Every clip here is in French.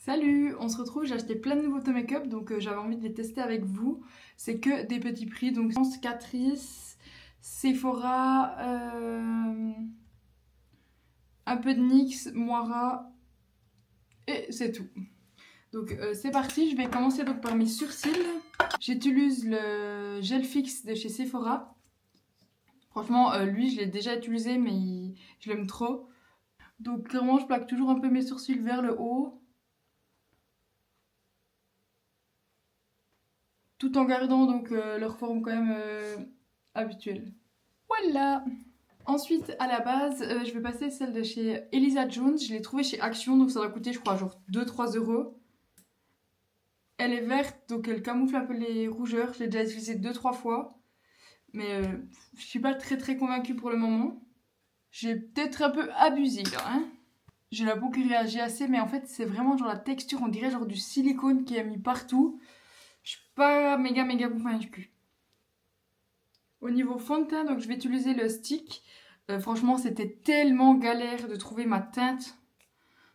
Salut, on se retrouve, j'ai acheté plein de nouveaux taux make-up donc j'avais envie de les tester avec vous. C'est que des petits prix, donc Catrice, Sephora, un peu de NYX, Moira et c'est tout. Donc c'est parti, je vais commencer donc par mes sourcils. J'utilise le gel fixe de chez Sephora. Franchement lui je l'ai déjà utilisé mais je l'aime trop. Donc clairement je plaque toujours un peu mes sourcils vers le haut. Tout en gardant donc leur forme quand même habituelle. Voilà. Ensuite, à la base, je vais passer celle de chez Elisa Jones. Je l'ai trouvée chez Action, donc ça doit coûter, je crois, genre 2-3 euros. Elle est verte, donc elle camoufle un peu les rougeurs. Je l'ai déjà utilisée 2-3 fois. Mais je suis pas très convaincue pour le moment. J'ai peut-être un peu abusé là, hein. J'ai la peau qui réagit assez, mais en fait, c'est vraiment genre la texture, on dirait genre du silicone qui est mis partout. Je suis pas méga convaincue. Au niveau fond de teint, donc je vais utiliser le stick. Franchement, c'était tellement galère de trouver ma teinte.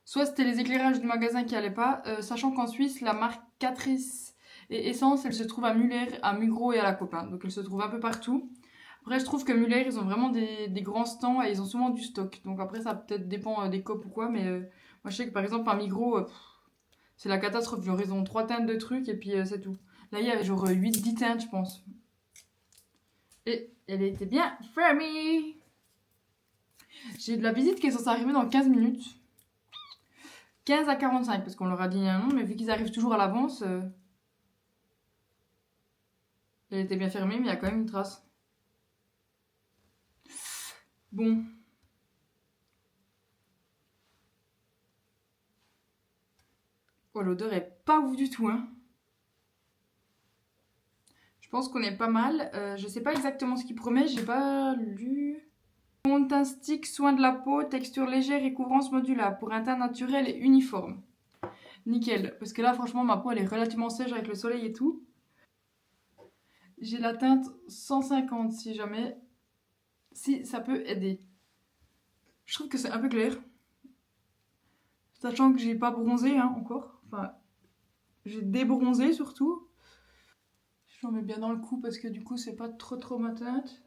Soit c'était les éclairages du magasin qui allaient pas, sachant qu'en Suisse, la marque Catrice et Essence, elle se trouve à Muller, à Mugros et à La Copain. Donc elle se trouve un peu partout. Après, je trouve que Muller, ils ont vraiment des grands stands et ils ont souvent du stock. Donc après, ça peut-être dépend des copes ou quoi, mais moi je sais que par exemple, à Migros, c'est la catastrophe. Genre, ils ont 3 teintes de trucs et puis c'est tout. Là, il y avait genre 8-10 teintes, je pense. Et elle était bien fermée. J'ai de la visite qui est censée arriver dans 15 minutes. 15 à 45 parce qu'on leur a dit un nom, mais vu qu'ils arrivent toujours à l'avance, elle était bien fermée, mais il y a quand même une trace. Bon. Oh, l'odeur est pas ouf du tout, hein. Je pense qu'on est pas mal. Je sais pas exactement ce qu'il promet, j'ai pas lu. Fond de teint stick, soin de la peau, texture légère et couvrance modulable pour un teint naturel et uniforme. Nickel, parce que là, franchement, ma peau elle est relativement sèche avec le soleil et tout. J'ai la teinte 150 si jamais. Si ça peut aider. Je trouve que c'est un peu clair. Sachant que j'ai pas bronzé hein, encore. Enfin, j'ai débronzé surtout. J'en mets bien dans le cou parce que du coup c'est pas trop ma teinte.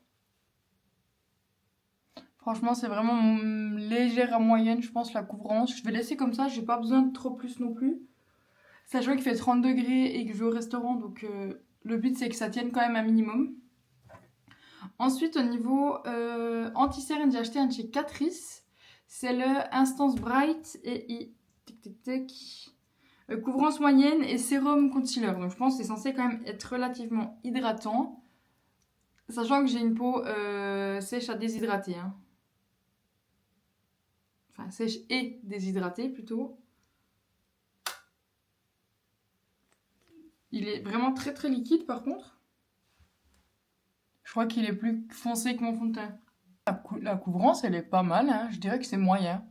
Franchement c'est vraiment légère à moyenne je pense la couvrance. Je vais laisser comme ça, j'ai pas besoin de trop plus non plus. Sachant qu'il fait 30 degrés et que je vais au restaurant donc le but c'est que ça tienne quand même un minimum. Ensuite au niveau anti-cerne j'ai acheté un de chez Catrice. C'est le Instance Bright et couvrance moyenne et sérum concealer. Donc je pense que c'est censé quand même être relativement hydratant. Sachant que j'ai une peau sèche à déshydratée. Hein. Enfin, sèche et déshydratée plutôt. Il est vraiment très liquide par contre. Je crois qu'il est plus foncé que mon fond de teint. La couvrance, elle est pas mal. Hein. Je dirais que c'est moyen.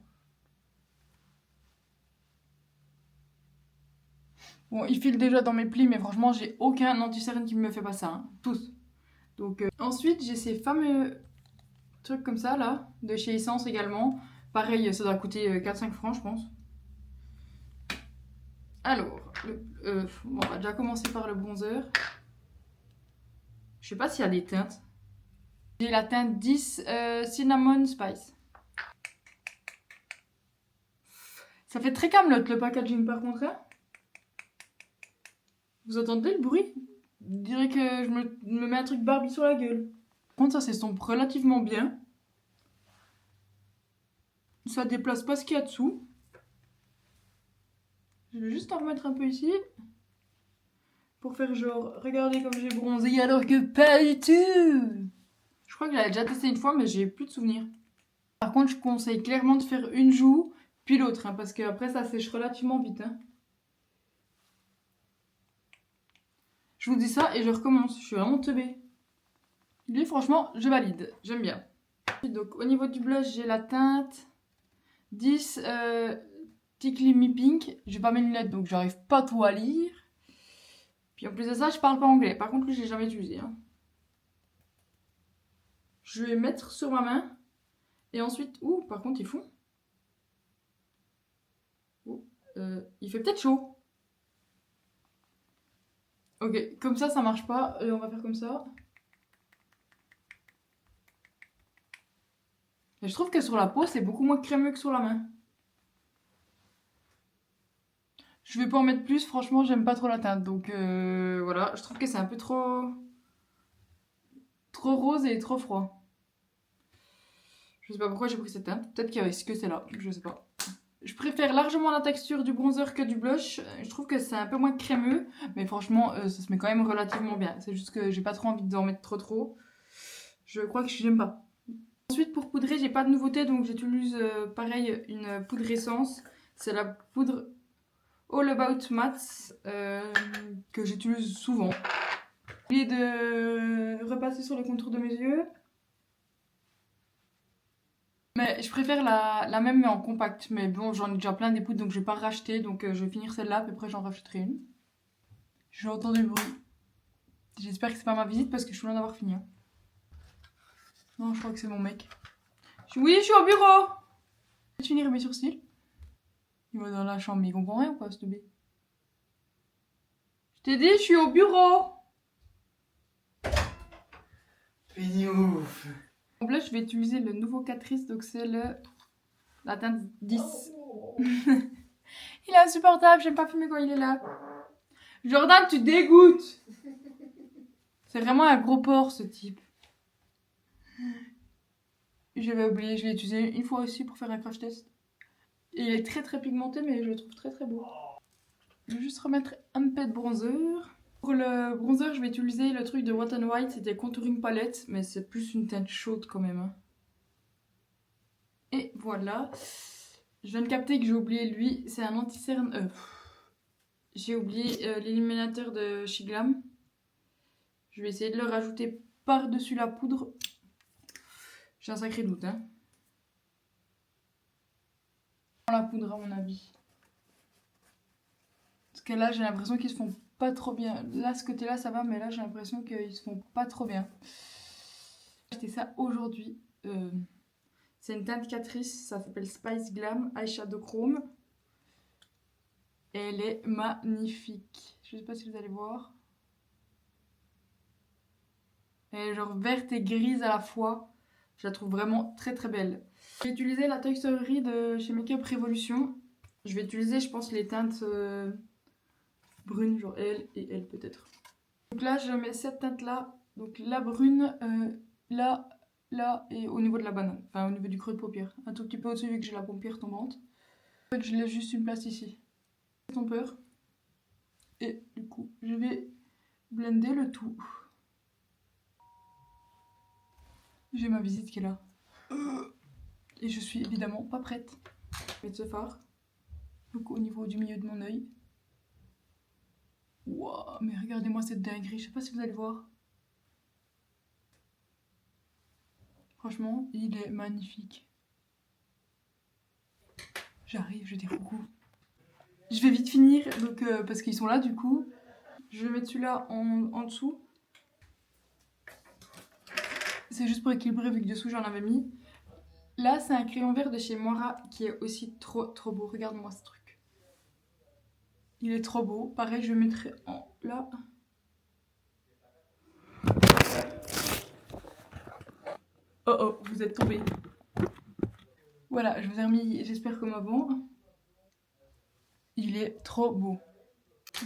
Bon, il file déjà dans mes plis, mais franchement, j'ai aucun anti-cerne qui me fait pas ça. Hein. Tous. Donc, ensuite, j'ai ces fameux trucs comme ça, là, de chez Essence également. Pareil, ça doit coûter 4-5 francs, je pense. Alors, on va déjà commencer par le bronzer. Je sais pas s'il y a des teintes. J'ai la teinte 10 Cinnamon Spice. Ça fait très camelote le packaging par contre. Hein. Vous entendez le bruit? Je dirais que je me mets un truc Barbie sur la gueule. Par contre, ça s'estompe relativement bien. Ça déplace pas ce qu'il y a dessous. Je vais juste en remettre un peu ici. Pour faire genre, regardez comme j'ai bronzé alors que pas du tout. Je crois que j'avais déjà testé une fois mais j'ai plus de souvenirs. Par contre, je conseille clairement de faire une joue puis l'autre hein, parce qu'après ça sèche relativement vite. Hein. Je vous dis ça et je recommence. Je suis vraiment teubée. Lui, franchement, je valide. J'aime bien. Donc, au niveau du blush, j'ai la teinte 10 Tickly Me Pink. J'ai pas mes lunettes donc j'arrive pas tout à lire. Puis en plus de ça, je parle pas anglais. Par contre, lui, j'ai jamais utilisé. Hein. Je vais mettre sur ma main. Et ensuite, ouh, par contre, il fond. Ouh, Il fait peut-être chaud. Ok, comme ça marche pas. On va faire comme ça. Et je trouve que sur la peau, c'est beaucoup moins crémeux que sur la main. Je vais pas en mettre plus, franchement, j'aime pas trop la teinte. Donc voilà, je trouve que c'est un peu trop rose et trop froid. Je sais pas pourquoi j'ai pris cette teinte. Peut-être qu'il y avait que c'est là, je sais pas. Je préfère largement la texture du bronzer que du blush. Je trouve que c'est un peu moins crémeux, mais franchement, ça se met quand même relativement bien. C'est juste que j'ai pas trop envie d'en mettre trop. Je crois que j'aime pas. Ensuite, pour poudrer, j'ai pas de nouveauté, donc j'utilise pareil une poudre essence. C'est la poudre All About Matte que j'utilise souvent. J'ai oublié de repasser sur le contour de mes yeux. Mais je préfère la même mais en compact. Mais bon, j'en ai déjà plein des poudres donc je vais pas racheter. Donc je vais finir celle-là, puis après j'en rachèterai une. J'entends du bruit. J'espère que c'est pas ma visite parce que je suis loin d'avoir fini. Non, je crois que c'est mon mec. Oui, je suis au bureau. Je vais finir mes sourcils. Il va dans la chambre, mais il comprend rien ou quoi, ce bébé? Je t'ai dit, je suis au bureau. Fini ouf. En là, je vais utiliser le nouveau Catrice, donc c'est la teinte 10. Il est insupportable, j'aime pas fumer quand il est là. Jordan, tu dégoûtes. C'est vraiment un gros porc, ce type. J'avais oublié, je l'ai utilisé une fois aussi pour faire un crash test. Et il est très très pigmenté, mais je le trouve très très beau. Je vais juste remettre un peu de bronzer. Pour le bronzer, je vais utiliser le truc de Wet n White, c'était Contouring Palette, mais c'est plus une teinte chaude quand même. Hein. Et voilà. Je viens de capter que j'ai oublié lui, c'est un anti-cerne. J'ai oublié l'illuminateur de chez Glam. Je vais essayer de le rajouter par-dessus la poudre. J'ai un sacré doute, hein. La poudre, à mon avis. Parce que là, j'ai l'impression qu'ils se font pas trop bien. Là, ce côté-là, ça va, mais là, j'ai l'impression qu'ils se font pas trop bien. J'ai acheté ça aujourd'hui. C'est une teinte Catrice, ça s'appelle Spice Glam Eyeshadow Chrome. Et elle est magnifique. Je sais pas si vous allez voir. Elle est genre verte et grise à la fois. Je la trouve vraiment très très belle. J'ai utilisé la Toy Story de chez Makeup Revolution. Je vais utiliser, je pense, les teintes brunes, genre elle et elle peut-être. Donc là, je mets cette teinte-là. Donc la brune, là, là et au niveau de la banane. Enfin, au niveau du creux de paupière. Un tout petit peu au-dessus vu que j'ai la paupière tombante. En fait, je laisse juste une place ici. Ton peur. Et du coup, je vais blender le tout. J'ai ma visite qui est là. Et je suis évidemment pas prête. Je vais mettre ce fard. Donc au niveau du milieu de mon œil. Waouh, mais regardez-moi cette dinguerie. Je sais pas si vous allez voir. Franchement, il est magnifique. J'arrive, je dis coucou. Je vais vite finir, donc parce qu'ils sont là du coup. Je vais mettre celui-là en dessous. C'est juste pour équilibrer vu que dessous j'en avais mis. Là, c'est un crayon vert de chez Moira qui est aussi trop beau. Regarde-moi ce truc. Il est trop beau. Pareil, je le mettrai en là. Oh oh, vous êtes tombés. Voilà, je vous ai remis, j'espère comme avant. Il est trop beau.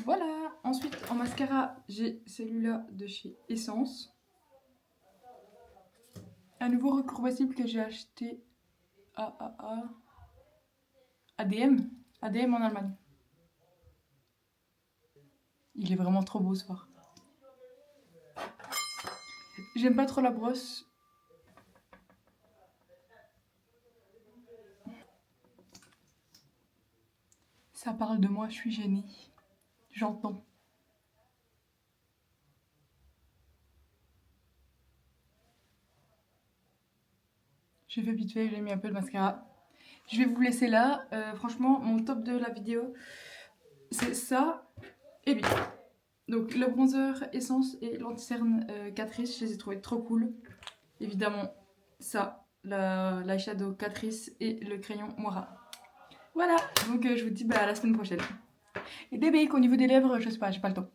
Voilà. Ensuite, en mascara, j'ai celui-là de chez Essence. Un nouveau recourbatible que j'ai acheté à ADM. ADM en Allemagne. Il est vraiment trop beau ce soir. J'aime pas trop la brosse. Ça parle de moi, je suis gênée. J'entends. J'ai fait vite fait, j'ai mis un peu de mascara. Je vais vous laisser là. Franchement, mon top de la vidéo, c'est ça et bien. Donc le bronzer Essence et l'anti-cerne Catrice, je les ai trouvés trop cool. Évidemment, ça, l'eyeshadow Catrice et le crayon Moira. Voilà, donc je vous dis à la semaine prochaine. Et des becs au niveau des lèvres, je sais pas, j'ai pas le temps.